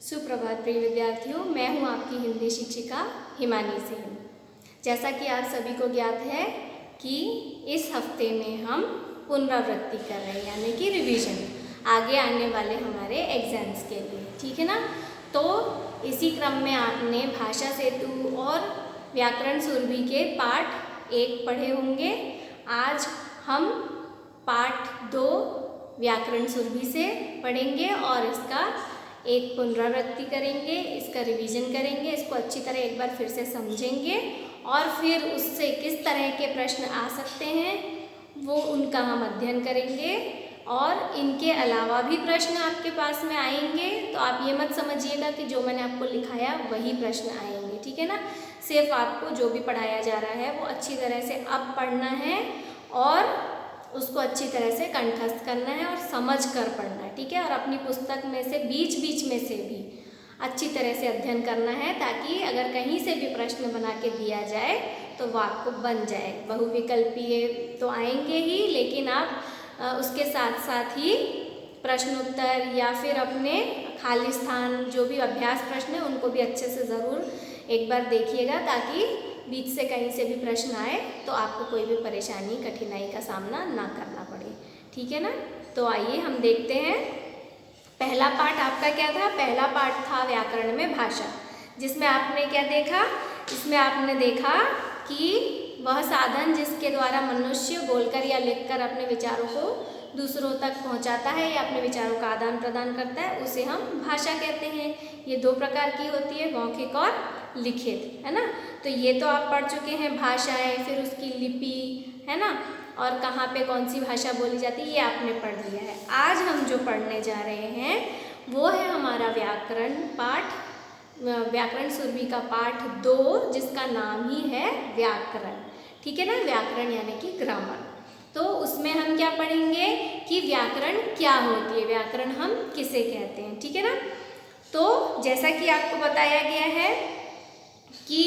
सुप्रभात प्रिय विद्यार्थियों, मैं हूं आपकी हिंदी शिक्षिका हिमानी सिंह। जैसा कि आप सभी को ज्ञात है कि इस हफ्ते में हम पुनरावृत्ति कर रहे हैं, यानी कि रिवीजन आगे आने वाले हमारे एग्जाम्स के लिए, ठीक है ना। तो इसी क्रम में आपने भाषा सेतु और व्याकरण सुरभि के पाठ 1 पढ़े होंगे। आज हम पाठ 2 व्याकरण सुरभि से पढ़ेंगे और इसका एक पुनरावृत्ति करेंगे, इसका रिवीजन करेंगे, इसको अच्छी तरह एक बार फिर से समझेंगे और फिर उससे किस तरह के प्रश्न आ सकते हैं वो उनका हम अध्ययन करेंगे। और इनके अलावा भी प्रश्न आपके पास में आएंगे, तो आप ये मत समझिएगा कि जो मैंने आपको लिखाया वही प्रश्न आएंगे, ठीक है ना। सिर्फ आपको जो भी पढ़ाया जा रहा है वो अच्छी तरह से अब पढ़ना है और उसको अच्छी तरह से कंठस्थ करना है और समझ कर पढ़ना है, ठीक है। और अपनी पुस्तक में से बीच बीच में से भी अच्छी तरह से अध्ययन करना है, ताकि अगर कहीं से भी प्रश्न बना के दिया जाए तो वो आपको बन जाए। बहुविकल्पीय तो आएंगे ही, लेकिन आप उसके साथ साथ ही प्रश्नोत्तर या फिर अपने खाली स्थान जो भी अभ्यास प्रश्न है उनको भी अच्छे से ज़रूर एक बार देखिएगा, ताकि बीच से कहीं से भी प्रश्न आए तो आपको कोई भी परेशानी कठिनाई का सामना ना करना पड़े, ठीक है ना। तो आइए हम देखते हैं। पहला पाठ आपका क्या था? पहला पाठ था व्याकरण में भाषा, जिसमें आपने क्या देखा? इसमें आपने देखा कि वह साधन जिसके द्वारा मनुष्य बोलकर या लिखकर अपने विचारों को दूसरों तक पहुंचाता है या अपने विचारों का आदान प्रदान करता है, उसे हम भाषा कहते हैं। ये 2 प्रकार की होती है, मौखिक और लिखित, है ना। तो ये तो आप पढ़ चुके हैं भाषाएं, फिर उसकी लिपि, है ना, और कहाँ पे कौन सी भाषा बोली जाती है, ये आपने पढ़ लिया है। आज हम जो पढ़ने जा रहे हैं वो है हमारा व्याकरण पाठ, व्याकरण सुरभि का पाठ 2, जिसका नाम ही है व्याकरण, ठीक है ना। व्याकरण यानी कि ग्रामर। तो उसमें हम क्या पढ़ेंगे कि व्याकरण क्या होती है, व्याकरण हम किसे कहते हैं, ठीक है ना। तो जैसा कि आपको बताया गया है कि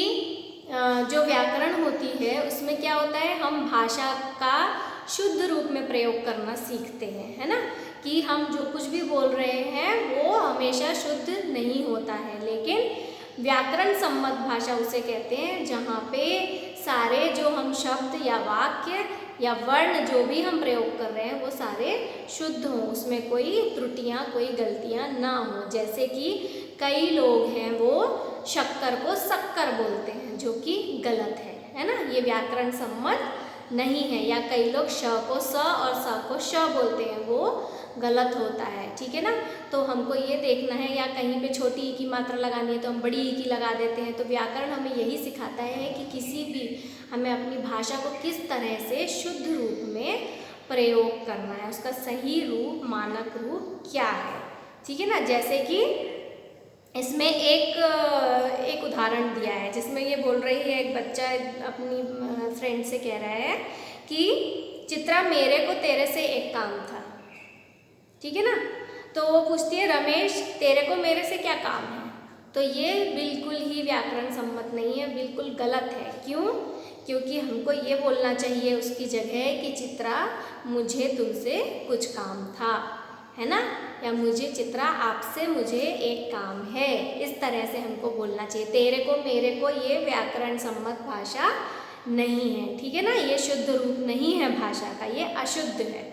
जो व्याकरण होती है उसमें क्या होता है, हम भाषा का शुद्ध रूप में प्रयोग करना सीखते हैं, है ना। कि हम जो कुछ भी बोल रहे हैं वो हमेशा शुद्ध नहीं होता है, लेकिन व्याकरण सम्मत भाषा उसे कहते हैं जहाँ पे सारे जो हम शब्द या वाक्य या वर्ण जो भी हम प्रयोग कर रहे हैं वो सारे शुद्ध हों, उसमें कोई त्रुटियां, कोई गलतियां ना हो। जैसे कि कई लोग हैं वो शक्कर को शक्कर बोलते हैं, जो कि गलत है ना, ये व्याकरण सम्मत नहीं है। या कई लोग श को स और स को श बोलते हैं, वो गलत होता है, ठीक है ना। तो हमको ये देखना है, या कहीं पे छोटी ई की मात्रा लगानी है तो हम बड़ी ई की लगा देते हैं। तो व्याकरण हमें यही सिखाता है कि किसी भी हमें अपनी भाषा को किस तरह से शुद्ध रूप में प्रयोग करना है, उसका सही रूप, मानक रूप क्या है, ठीक है ना। जैसे कि इसमें एक उदाहरण दिया है, जिसमें ये बोल रही है, एक बच्चा अपनी फ्रेंड से कह रहा है कि चित्रा, मेरे को तेरे से एक काम था, ठीक है ना। तो वो पूछती है, रमेश, तेरे को मेरे से क्या काम है। तो ये बिल्कुल ही व्याकरण सम्मत नहीं है, बिल्कुल गलत है। क्यों? क्योंकि हमको ये बोलना चाहिए उसकी जगह कि चित्रा, मुझे तुमसे कुछ काम था, है ना, या मुझे चित्रा, आपसे मुझे एक काम है। इस तरह से हमको बोलना चाहिए। तेरे को, मेरे को, ये व्याकरण सम्मत भाषा नहीं है, ठीक है ना। ये शुद्ध रूप नहीं है भाषा का, ये अशुद्ध है,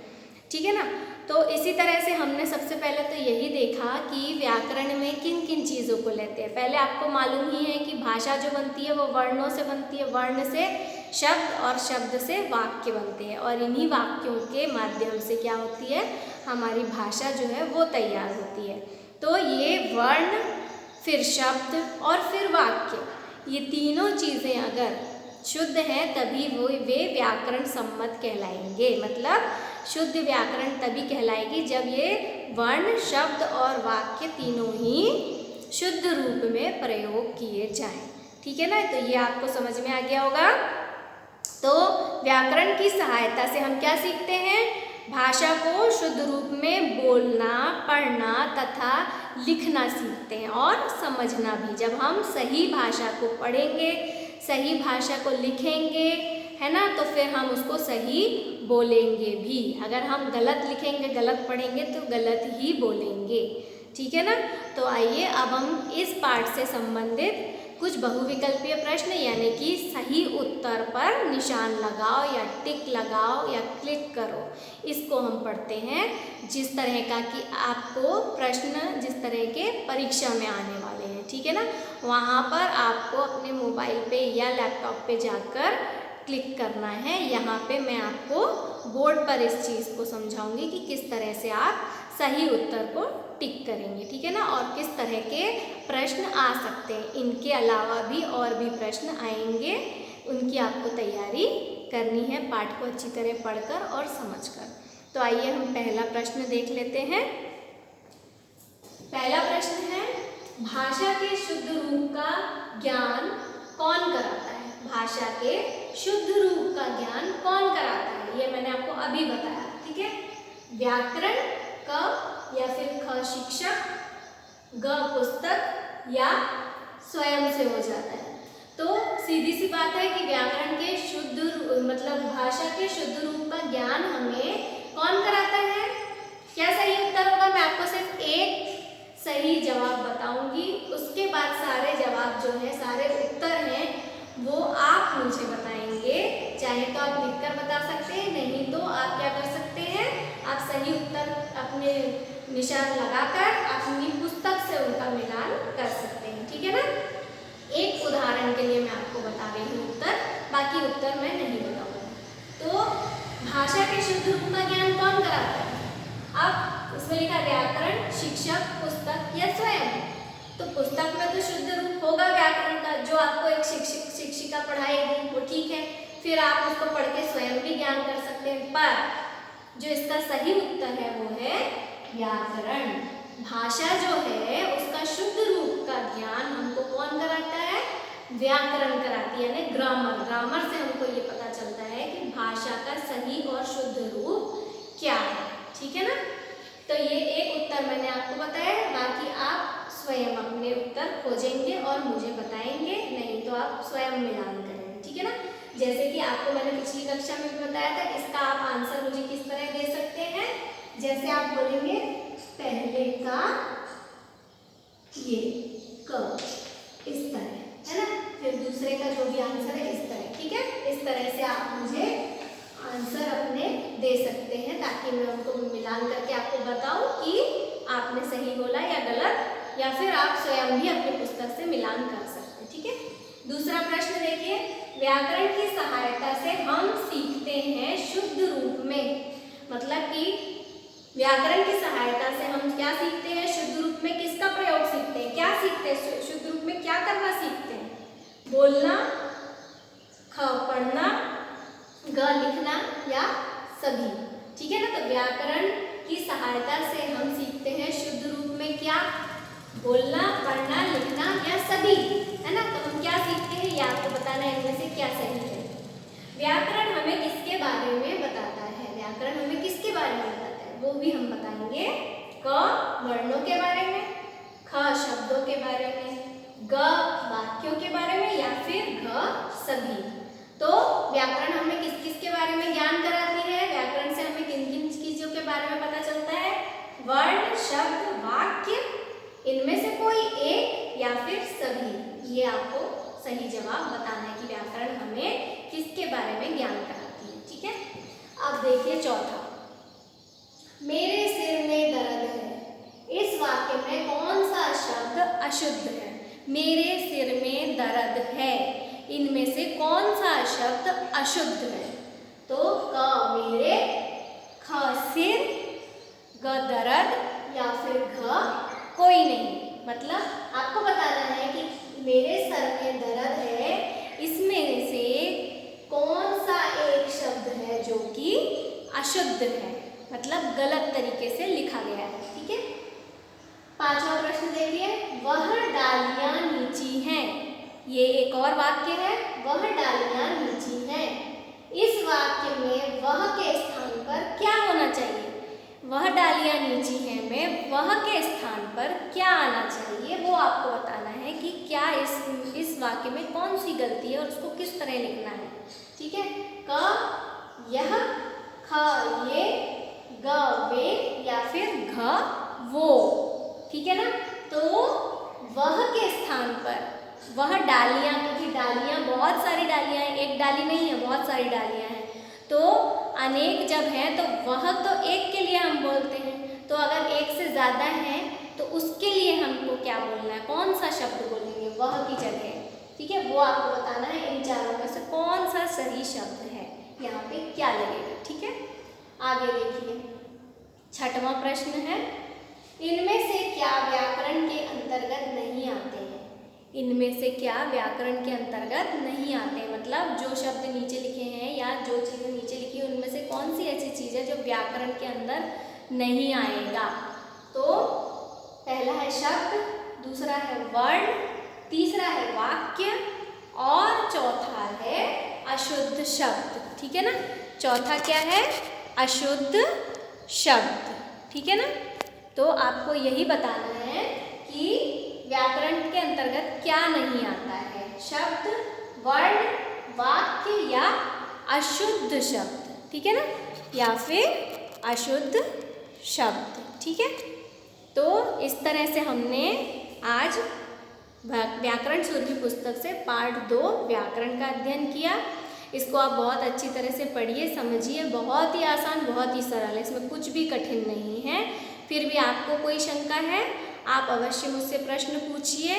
ठीक है ना। तो इसी तरह से हमने सबसे पहले तो यही देखा कि व्याकरण में किन किन चीज़ों को लेते हैं। पहले आपको मालूम ही है कि भाषा जो बनती है वो वर्णों से बनती है, वर्ण से शब्द और शब्द से वाक्य बनते हैं, और इन्हीं वाक्यों के माध्यम से क्या होती है, हमारी भाषा जो है वो तैयार होती है। तो ये वर्ण, फिर शब्द और फिर वाक्य, ये तीनों चीज़ें अगर शुद्ध हैं तभी वे व्याकरण सम्मत कहलाएंगे। मतलब शुद्ध व्याकरण तभी कहलाएगी जब ये वर्ण, शब्द और वाक्य तीनों ही शुद्ध रूप में प्रयोग किए जाएं, ठीक है ना। तो ये आपको समझ में आ गया होगा। तो व्याकरण की सहायता से हम क्या सीखते हैं? भाषा को शुद्ध रूप में बोलना, पढ़ना तथा लिखना सीखते हैं, और समझना भी। जब हम सही भाषा को पढ़ेंगे, सही भाषा को लिखेंगे, है ना, तो फिर हम उसको सही बोलेंगे भी। अगर हम गलत लिखेंगे, गलत पढ़ेंगे तो गलत ही बोलेंगे, ठीक है ना। तो आइए अब हम इस पाठ से संबंधित कुछ बहुविकल्पीय प्रश्न यानी कि सही उत्तर पर निशान लगाओ या टिक लगाओ या क्लिक करो, इसको हम पढ़ते हैं। जिस तरह का कि आपको प्रश्न जिस तरह के परीक्षा में आने वाले हैं, ठीक है ना, वहाँ पर आपको अपने मोबाइल पे या लैपटॉप पे जाकर क्लिक करना है। यहाँ पे मैं आपको बोर्ड पर इस चीज़ को समझाऊंगी कि किस तरह से आप सही उत्तर को टिक करेंगे, ठीक है ना, और किस तरह के प्रश्न आ सकते हैं। इनके अलावा भी और भी प्रश्न आएंगे, उनकी आपको तैयारी करनी है पाठ को अच्छी तरह पढ़कर और समझकर। तो आइए हम पहला प्रश्न देख लेते हैं। पहला प्रश्न है, भाषा के शुद्ध रूप का ज्ञान कौन कराता है? भाषा के शुद्ध रूप का ज्ञान कौन कराता है? ये मैंने आपको अभी बताया, ठीक है। व्याकरण, क या फिर ख शिक्षक, ग पुस्तक या स्वयं से हो जाता है। तो सीधी सी बात है कि व्याकरण के शुद्ध मतलब भाषा के शुद्ध रूप का ज्ञान हमें कौन कराता है? क्या सही उत्तर होगा? मैं आपको सिर्फ एक सही जवाब बताऊंगी, उसके बाद सारे जवाब जो है, सारे उत्तर हैं, वो आप मुझे बताएंगे। चाहे तो आप लिखकर बता सकते हैं, नहीं तो आप क्या कर सकते हैं, आप सही उत्तर अपने निशान लगाकर अपनी पुस्तक से उनका मिलान कर सकते हैं, ठीक है ना। एक उदाहरण के लिए मैं आपको बता रही हूँ उत्तर, बाकी उत्तर मैं नहीं बताऊंगी। तो भाषा के शुद्ध रूप का ज्ञान कौन कराता है? अब इसमें लिखा व्याकरण, शिक्षक, पुस्तक या स्वयं। तो पुस्तक में तो शुद्ध रूप होगा व्याकरण का, जो आपको एक शिक्षक शिक्षिका पढ़ाएगी, वो ठीक है, फिर आप उसको पढ़ के स्वयं भी ज्ञान कर सकते हैं। पर जो इसका सही उत्तर है वो है व्याकरण। भाषा जो है उसका शुद्ध रूप का ज्ञान हमको कौन कराता है? व्याकरण कराती है, यानी ग्रामर। ग्रामर से हमको ये पता चलता है कि भाषा का सही और शुद्ध रूप क्या है, ठीक है ना। तो ये एक उत्तर मैंने आपको बताया, बाकी आप स्वयं अपने उत्तर खोजेंगे और मुझे बताएंगे, नहीं तो आप स्वयं मिलान करेंगे, ठीक है ना। जैसे कि आपको मैंने पिछली कक्षा में भी बताया था, इसका आप आंसर मुझे किस तरह दे सकते हैं। जैसे आप बोलेंगे पहले का ये क, इस तरह, है ना, फिर दूसरे का जो भी आंसर है इस तरह, ठीक है। इस तरह से आप मुझे आंसर अपने दे सकते हैं, ताकि मैं उनको मिलान करके आपको बताऊं कि आपने सही बोला या गलत, या फिर आप स्वयं भी अपनी पुस्तक से मिलान कर सकते हैं, ठीक है। दूसरा प्रश्न देखिए, व्याकरण की सहायता से हम सीखते हैं शुद्ध रूप में, मतलब कि व्याकरण की सहायता से हम क्या सीखते हैं? शुद्ध रूप में किसका प्रयोग सीखते हैं? क्या सीखते हैं? शुद्ध रूप में क्या करना सीखते हैं? बोलना, ख पढ़ना, ग लिखना या सभी, ठीक है ना। तो व्याकरण की सहायता से हम सीखते हैं शुद्ध रूप में क्या? बोलना, पढ़ना, लिखना या सभी, है ना। तो हम क्या सीखते हैं, ये आपको बताना है इनमें से क्या सही है। व्याकरण हमें किसके बारे में बताता है? व्याकरण हमें किसके बारे में बताता है वो भी हम बताएंगे। क वर्णों के बारे में, ख शब्दों के बारे में, ग वाक्यों के बारे में या फिर घ सभी। तो व्याकरण हमें किस किस के बारे में ज्ञान कराती है? व्याकरण से हमें किन किन चीजों के बारे में पता चलता है? वर्ण, शब्द, वाक्य, इनमें से कोई एक या फिर सभी। ये आपको सही जवाब बताना है कि व्याकरण हमें किसके बारे में ज्ञान कराती है, ठीक है। अब देखिए चौथा, मेरे सिर में दर्द है, इस वाक्य में कौन सा शब्द अशुद्ध है? मेरे सिर में दर्द है, इनमें से कौन सा शब्द अशुद्ध है? तो क मेरे, ख सिर, ग दर्द या फिर घ कोई नहीं। मतलब आपको बताना है कि मेरे सर में दर्द है, इसमें से कौन सा एक शब्द है जो कि अशुद्ध है, मतलब गलत तरीके से लिखा गया है, ठीक है। पांचवा प्रश्न देखिए, वह डालियां नीची हैं, ये एक और वाक्य है, वह डालियां नीची हैं। इस वाक्य में वह के स्थान पर क्या होना चाहिए? वह डालियां नीची हैं में वह के स्थान पर क्या आना चाहिए, वो आपको बताना है कि क्या इस वाक्य में कौन सी गलती है और उसको किस तरह लिखना है, ठीक है। क यह, ख ये, ग वे या फिर घ वो, ठीक है ना। तो वह के स्थान पर वह डालियाँ, क्योंकि डालियाँ बहुत सारी डालियाँ हैं, एक डाली नहीं है, बहुत सारी डालियाँ हैं। तो अनेक जब हैं तो वह तो एक के लिए हम बोलते हैं, तो अगर एक से ज़्यादा है तो उसके लिए हमको क्या बोलना है, कौन सा शब्द बोलेंगे वह की जगह, ठीक है। वो आपको बताना है इन चारों में से कौन सा सही शब्द है, यहाँ पे क्या लगेगा, ठीक है। आगे देखिए, छठवां प्रश्न है, इनमें से क्या व्याकरण के अंतर्गत नहीं आते हैं। इनमें से क्या व्याकरण के अंतर्गत नहीं आते हैं, मतलब जो शब्द नीचे लिखे हैं या जो चीज़ें नीचे लिखी है उनमें से कौन सी ऐसी चीज़ है जो व्याकरण के अंदर नहीं आएगा। तो पहला है शब्द, दूसरा है वर्ण, तीसरा है वाक्य और चौथा है अशुद्ध शब्द, ठीक है ना। चौथा क्या है, अशुद्ध शब्द, ठीक है ना। तो आपको यही बताना है कि व्याकरण के अंतर्गत क्या नहीं आता है, शब्द, वर्ण, वाक्य या अशुद्ध शब्द, ठीक है ना, या फिर अशुद्ध शब्द, ठीक है। तो इस तरह से हमने आज व्याकरण सुरभि पुस्तक से पार्ट 2 व्याकरण का अध्ययन किया। इसको आप बहुत अच्छी तरह से पढ़िए, समझिए, बहुत ही आसान, बहुत ही सरल है, इसमें कुछ भी कठिन नहीं है। फिर भी आपको कोई शंका है आप अवश्य मुझसे प्रश्न पूछिए।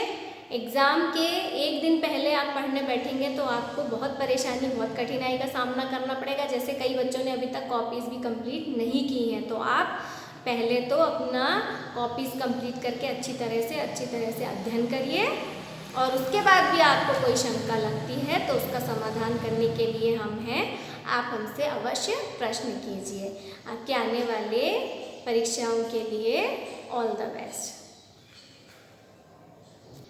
एग्ज़ाम के एक दिन पहले आप पढ़ने बैठेंगे तो आपको बहुत परेशानी, बहुत कठिनाई का सामना करना पड़ेगा। जैसे कई बच्चों ने अभी तक कॉपीज़ भी कंप्लीट नहीं की हैं, तो आप पहले तो अपना कॉपीज़ कंप्लीट करके अच्छी तरह से अध्ययन करिए, और उसके बाद भी आपको कोई शंका लगती है तो उसका समाधान करने के लिए हम हैं, आप हमसे अवश्य प्रश्न कीजिए। आपके आने वाले परीक्षाओं के लिए ऑल द बेस्ट।